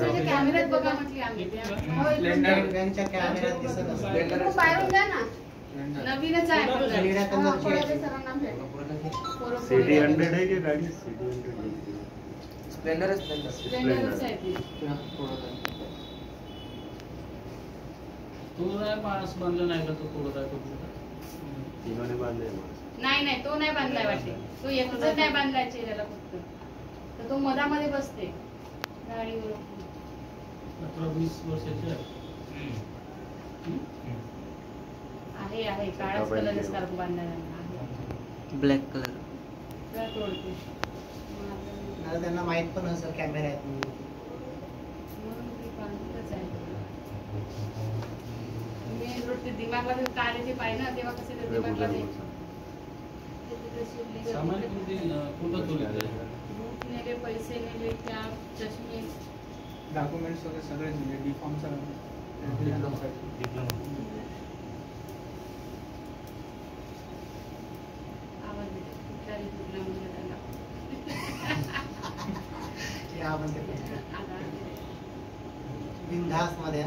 कॅमेऱ्यात बघा म्हटली आम्ही स्प्लेंडरच्या कॅमेऱ्यात दिसत असतं. बाहेरून द्या ना. नवीनच आहे सिटी 100 आहे की गाडी सिटी 100 स्प्लेंडरच आहे ती. तो नाही माणूस बांधला नाही का तो थोडं काय तीनोने बांधले नाही तो नाही बांधलाय वाटते. तो एकच नाही बांधलाय चेहऱ्याला फक्त. तर तो मधामध्ये बसते गाडीवर. 18-20 वर्षाचे आहे काळाच कलर स्कार्फ बांधलेला ब्लॅक कलर. त्यांना माहित पण असेल कॅमेरा आहेत म्हणून. मेन रोड ते दिमागला काले ते पाहिजे ना तेव्हा कसे ते दिमागला सामान कोणतं चोरी नेले पैसे नेले कॅप चष्मे डॉक्युमेंट्स वगैरे सगळे दिले डिफॉर्मचा आवाज बिनधास्त मध्ये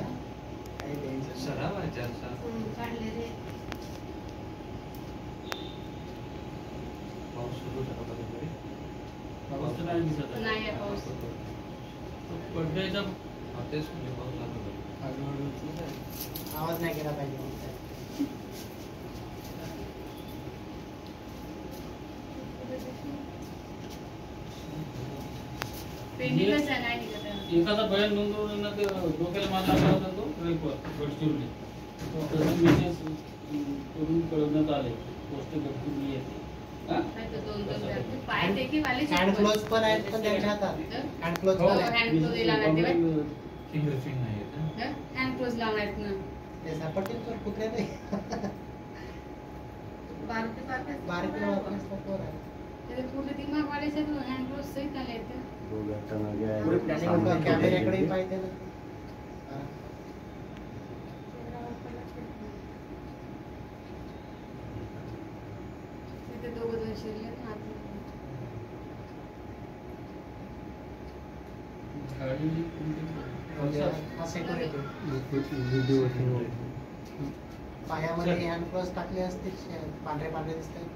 काही टेन्शन सराव आहे चर्चा काढले रे. पाऊस सुरू झाला कधीतरी पाऊस तर नाही दिसत आहे. नाही आहे पाऊस. पडद्याचा तेच म्हणजे पाऊस लागला आवाज नाही केला पाहिजे. पेंडिंगच आहे नाही निघत आहे. एखादा बैल नोंदवून डोक्याला मार लागला होता तो गडचिरोली तसं मेसेज करून कळवण्यात आले पोस्ट गडचिरोली येते. नाही तर दोन पाय देखील वाले हँड क्लोज पण आहेत पण त्यांच्या हातात हँड क्लोज पण आहेत. हँड क्लोज लावणार ते फिंगरप्रिंट नाही येत हँड क्लोज लावणार ना ते सापडतील तर कुत्रे नाही बारके वापरतात पोर आहे. ते पूर्ण दिमाग वाढायचे हँड क्लोज सहित आले आहेत. कॅमेऱ्याकडे पाहिजे ना. तिथे दोघं शिरले ना हा सिक्युरिटी पायामध्ये हँड क्लोज टाकले असते पांढरे पांढरे दिसतात.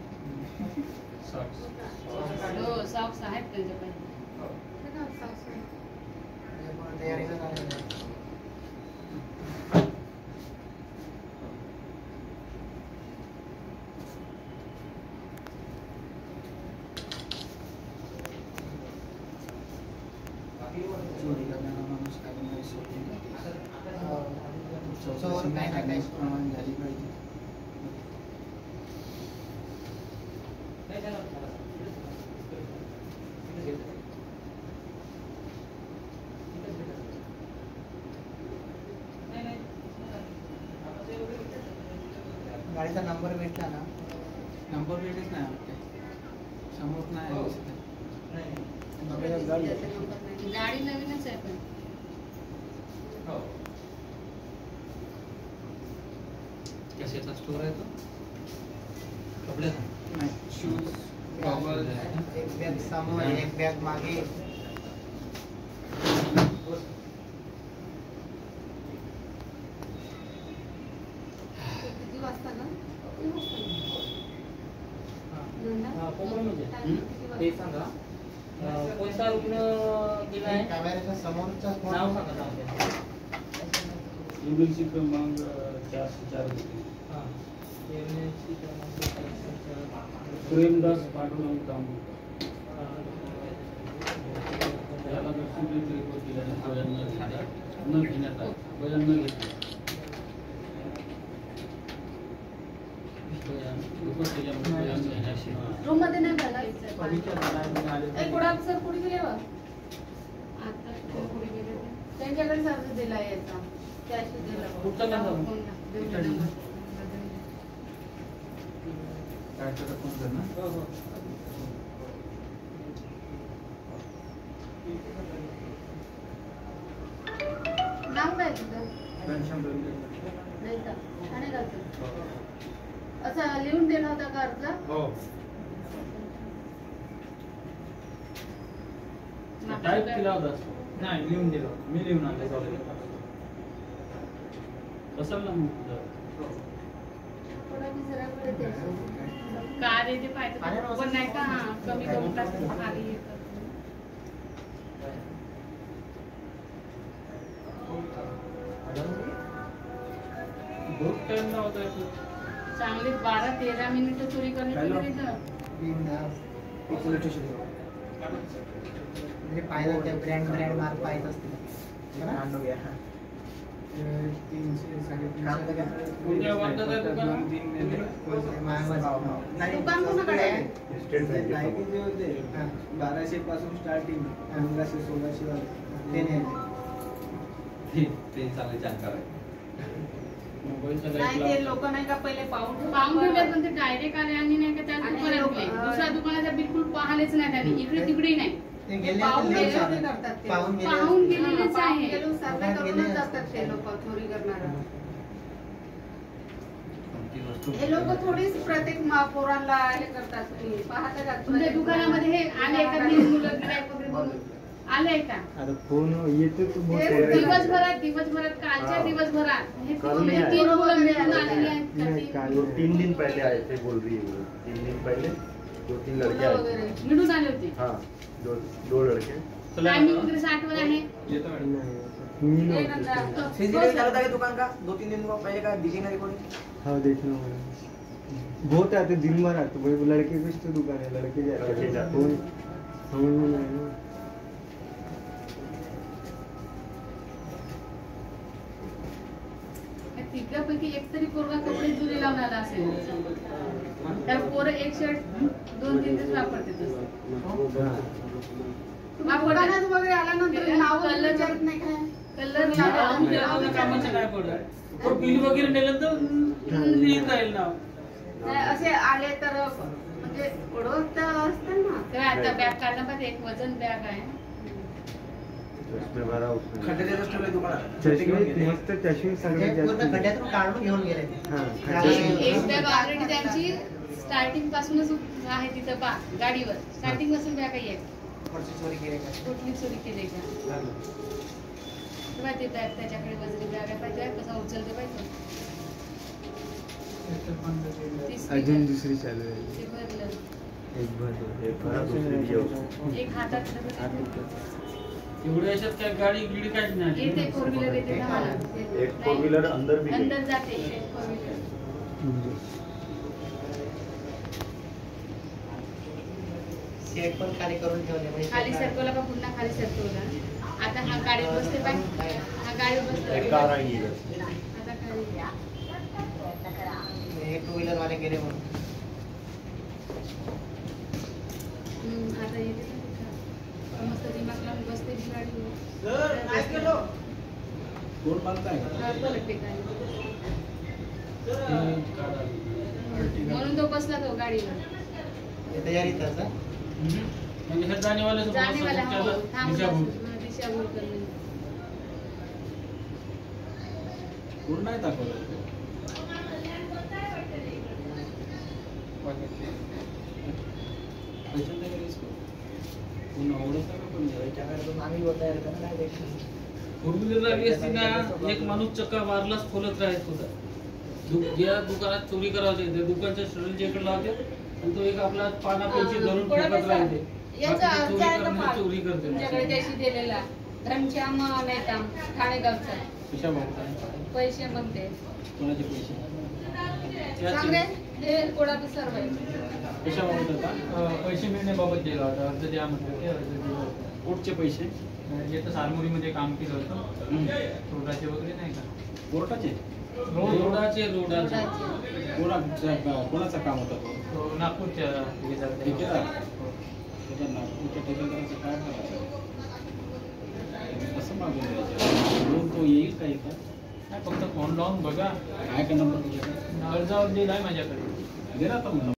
सॉक्स आहेत त्यांच्याकडे. तयारीला झालेलं आहे. चोरी करणारा माणूस काही नाही चोर नाही टाकायचं प्रमाण झाली पाहिजे. गाडीचा नंबर भेटला ना. नंबर भेटच नाही वाटते समोर नाही गाडी नवीनच आहे पण कशाचा स्टोर आहे तो कपड्याचा नाही. शूज गॉगल एक बॅग समोर एक बॅग मागे. किती वाजता ना ते सांगा कोणता रुग्ण दिला आहे. कॅमेऱ्याच्या समोरचा नाव सांगा. एमएलसी क्रमांक 404 प्रेमदास पांडुरंग तांबूर याला दक्षिण रिपोर्ट केल्याने न घेण्यात आले. बयान न घेतले. रूम मध्ये नाही बघायचं. सर कुठे गेले बा आता कुठे गेले त्यांच्याकडे सर्ज दिला याचा कॅश दिला. कुठचा नंबर? काय तर फोन कर ना. नाव काय तुझं? घनश्याम नाही का ठाणेगावचं. असं लिहून दिला होता का अर्ज? हो टाईप केला होता. नाही लिहून दिलं मी लिहून आणलं कशाला मग कोणाची जरा वेळ द्यायची. कार येते पाहिजे पण नाही का हा, कमी करून टाकतात खाली येतात. बहुत टाइम ना होता है चांगले 12-13 मिनिटं चोरी करण्याची गरज नाही. म्हणजे पाहिलं त्या ब्रँड मार्क पाहिजे असतील कोणत्या वाटत आहे दुकान दुकान कोणाकडे आहे? स्टेट बँकेत. नाईकी जे होते 1200 पासून स्टार्टिंग 1500-1600 ते नाही ते चांगले जाणकार आहे. मोबाईलचा नाही ते लाईट लोक नाही का पहिले पाहून पाहून ठेवले पण ते डायरेक्ट आले आणि नाही का त्याच आणि दुकानात लोक- गेले. दुसऱ्या दुकानाचा बिलकुल पाहिलेच नाही त्यांनी, इकडे तिकडेही नाही. ते गेले पाहून तर गेले लेट होते झालं. करतात ते. पाहून गेले पाहून असतील. गेलेलेच पाहून आहे. गेलो सारखं दुकानात करूनच गेले जातात असतील. ते लोक चोरी करणार. कोणती वस्तू हे लोक थोडीच प्रत्येक पोरांना हे करतात. तुम्ही पाहता का? तुमच्या दुकानामध्ये हे आले का नाही मुलं गिऱ्हाईक वगैरे म्हणून? आले का आता फोन येते तो बहुत ते वेळ झाला. दिवसभरात कालच्या हाँ। दिवसभरात हे कल तीन नहीं आए। 3 मुलं मिळून आलेली आहेत का नहीं, तीन? कल वो 3 दिन पहले आए थे बोल रही है वो 3 दिन पहले 2-3 लड़के आए थे. वगैरे. मिळून आले होते. हाँ दो लड़के. टायमिंग वगैरे आठवण आहे? येतो मॅडम नहीं हे होते. नंतर- सीसीटीवी चालू था दुकान का 2-3 दिन पहले का दिखी ना रिकॉर्डिंग. हाँ देखना मैंने बहुत आते दिन भर आते भाई लड़के कुछ तो दुकान है लड़के लड़के जाते जाते फोन समझ में नहीं आया। तिघापैकी एक तरी पोरगा कपडे जुने लावून आला असेल. तर पोरं एक शर्ट 2-3 दिवस वापरते तसं. दुकानात वगैरे आल्यानंतर नाव कलर- विचारत नाही काय? कलर आमच्या आता कामाचं काय पडत तो बिल वगैरे नेलं तर लिहिता येईल नाव. नाही, असे आले तर म्हणजे ओळखत असतं ना. तर आता बॅग काढणं पाहिजे. एक वजन बॅग आहे. उसमें भरा उसमें. खड्ड्यातच ठेवले दुकानात. चष्मे मस्त चष्मे सगळे म्हणजे पूर्ण जास्त खड्ड्यातून काढून घेऊन गेले हाँ एक खड्डे बॅग ऑलरेडी त्यांची स्टार्टिंग पासूनच आहे तिथं बा गाडीवर. स्टार्टिंग पासून बॅग आहे. पुढची चोरी केली का? कुठली चोरी केली का? तेव्हा ते बॅग त्याच्याकडे वजनी बॅग आहे पाहिजे कसा उचलते पाहिजे. तिसरी अजून बॅग. दुसरी चालू आहे ते भरलं. एक भर एक भरा दूसरी भी है उसमें. एक हातात धरलं. एवढ्या याच्यात काय गाडी गिडी काहीच नाही. येते 4 व्हीलर येते ना मला. एक 4 व्हीलर अंदर भी अंदर गई. जाते एक 4 व्हीलर. सेट पण खाली करून ठेवले म्हणजे खाली सरकवला का पुन्हा खाली सरकवला. आता हा गाडीत बसते पाय. हा गाडीवर एक बसतो. कार आई इधर से. आता खाली. हे 2 व्हीलर वाले गेले म्हणून आता येते ना तिथं. मस्त दिमाग लावून बसते ती गाडीवर. कोण बांधताय पलटते गाडी. म्हणून तो बसला तो गाडीवर. हे तयारीत असं म्हणजे हे जाणीवाल्याचं जाणीवाला हो, दिशाभूल. दिशाभूल करणे. कोण नाही दाखवलं पैसे नाही का रिस्क? कोण आवडत आहे का कोण नाही? आम्ही बोलता येतं ना direct. 4 व्हीलर लागली असती ना एक माणूस चक्का मारलाच खोलत राहत होता. ज्या दुकानात चोरी करायची त्या दुकानच्या स्टोरीच्या इकडे लावते आणि तो एक आपला पाना पेन्सिल धरून ठोकत राहते. याचा बाकीचे चोरी अर्थ आहे का करणारे फार? चोरी करते. तुमच्याकडे त्याशी दिलेला घनश्याम नेता ठाणेगावचा कशा बघताय? पैसे म्हणते कोणाचे पैसे? सांग रे हे कोणाचं सर्व आहे. कशा बघतात? पैसे मिळण्याबाबत दिला होता अर्ज द्या म्हटलं ते अर्ज दिलं होतं. कोर्टचे पैसे येतं सालमुरीमध्ये काम केलं होतं रोडाचे वगैरे नाही का कोर्टाचे रोड रोडाचे रोडाचे. कोणाचं काम होतं तो? तो नागपूरच्या ठेकेदार. ठेकेदार? हो. त्याच्या नागपूरच्या ठेकेदाराचं काय करायचं? कसं मागून द्यायचं? लोन तो येईल का इथं? नाही फक्त फोन लावून बघा काय का नंबर तुझ्याकडे? अर्जावर दिला आहे माझ्याकडे दे ना आता